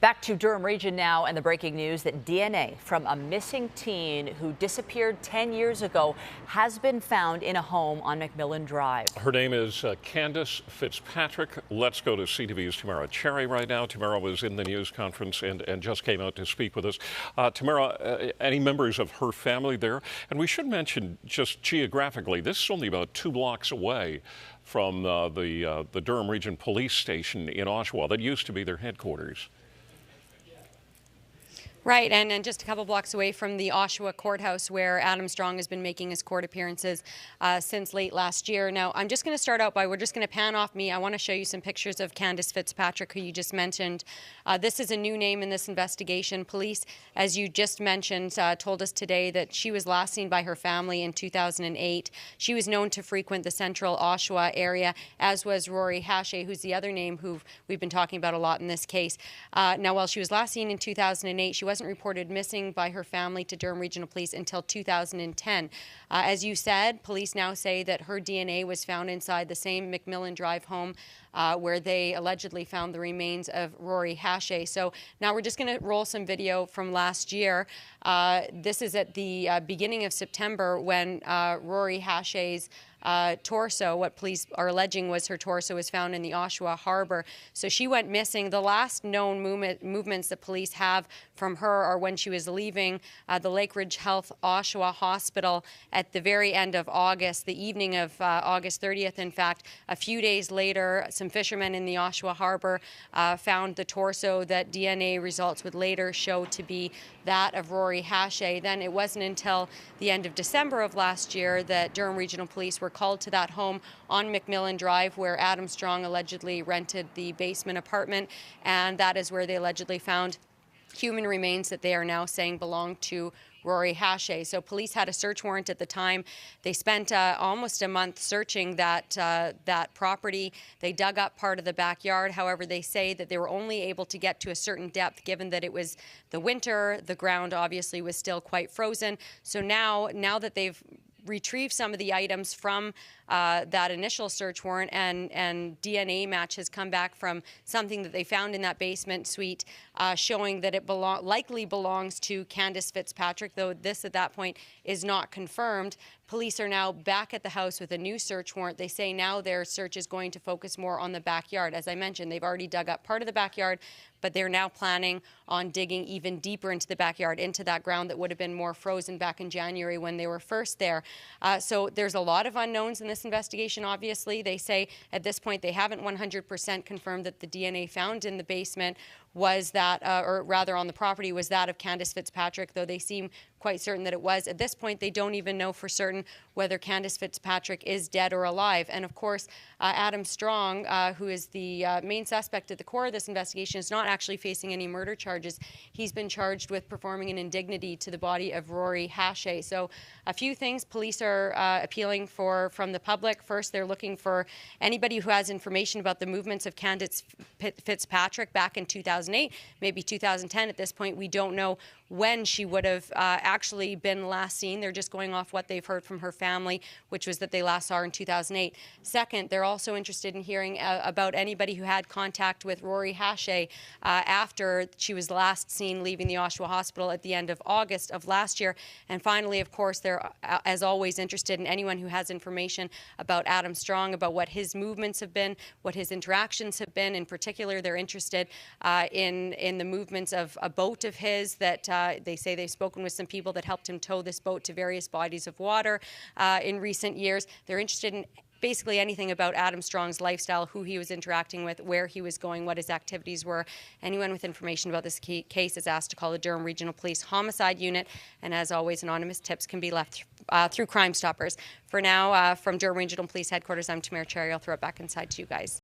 Back to Durham Region now, and the breaking news that DNA from a missing teen who disappeared 10 years ago has been found in a home on McMillan Drive. Her name is Candace Fitzpatrick. Let's go to CTV's Tamara Cherry right now. Tamara was in the news conference and just came out to speak with us. Tamara, any members of her family there? And we should mention, just geographically, this is only about 2 blocks away from the Durham Region Police Station in Oshawa. That used to be their headquarters. Right, and just a couple blocks away from the Oshawa courthouse where Adam Strong has been making his court appearances since late last year. Now, I'm just going to start out by, we're just going to pan off me. I want to show you some pictures of Candace Fitzpatrick, who you just mentioned. This is a new name in this investigation. Police, as you just mentioned, told us today that she was last seen by her family in 2008. She was known to frequent the central Oshawa area, as was Rori Hache, who's the other name who we've been talking about a lot in this case. Now, while she was last seen in 2008, she wasn't reported missing by her family to Durham Regional Police until 2010. As you said, police now say that her DNA was found inside the same McMillan Drive home where they allegedly found the remains of Rori Hache. So now we're just going to roll some video from last year. This is at the beginning of September when Rori Hache's torso, what police are alleging was her torso, was found in the Oshawa Harbour. So she went missing. The last known movements that police have from her are when she was leaving the Lakeridge Health Oshawa Hospital at the very end of August, the evening of August 30th. In fact, a few days later, some fishermen in the Oshawa Harbour found the torso that DNA results would later show to be that of Rori Hache. Then it wasn't until the end of December of last year that Durham Regional Police were called to that home on McMillan Drive where Adam Strong allegedly rented the basement apartment, and that is where they allegedly found human remains that they are now saying belong to Rori Hache. So police had a search warrant at the time. They spent almost a month searching that property. They dug up part of the backyard. However, they say that they were only able to get to a certain depth given that it was the winter. The ground obviously was still quite frozen. So now that they've retrieve some of the items from that initial search warrant, and DNA match has come back from something that they found in that basement suite, showing that it likely belongs to Candace Fitzpatrick, though this at that point is not confirmed. Police are now back at the house with a new search warrant. They say now their search is going to focus more on the backyard. As I mentioned, they've already dug up part of the backyard, but they're now planning on digging even deeper into the backyard, into that ground that would have been more frozen back in January when they were first there. So there's a lot of unknowns in this investigation, obviously. They say at this point they haven't 100% confirmed that the DNA found in the basement was that, or rather on the property, was that of Candace Fitzpatrick, though they seem quite certain that it was. At this point, they don't even know for certain whether Candace Fitzpatrick is dead or alive. And of course, Adam Strong, who is the main suspect at the core of this investigation, is not actually facing any murder charges. He's been charged with performing an indignity to the body of Rori Hache. So a few things police are appealing for from the public. First, they're looking for anybody who has information about the movements of Candace Fitzpatrick back in 2008, maybe 2010. At this point, we don't know when she would have actually been last seen. They're just going off what they've heard from her family, which was that they last saw her in 2008. Second, they're also interested in hearing about anybody who had contact with Rori Hache after she was last seen leaving the Oshawa Hospital at the end of August of last year. And finally, of course, they're, as always, interested in anyone who has information about Adam Strong, about what his movements have been, what his interactions have been. In particular, they're interested in the movements of a boat of his that they say they've spoken with some people that helped him tow this boat to various bodies of water in recent years. They're interested in basically anything about Adam Strong's lifestyle, who he was interacting with, where he was going, what his activities were. Anyone with information about this case is asked to call the Durham Regional Police Homicide Unit. And as always, anonymous tips can be left through Crime Stoppers. For now, from Durham Regional Police Headquarters, I'm Tamara Cherry. I'll throw it back inside to you guys.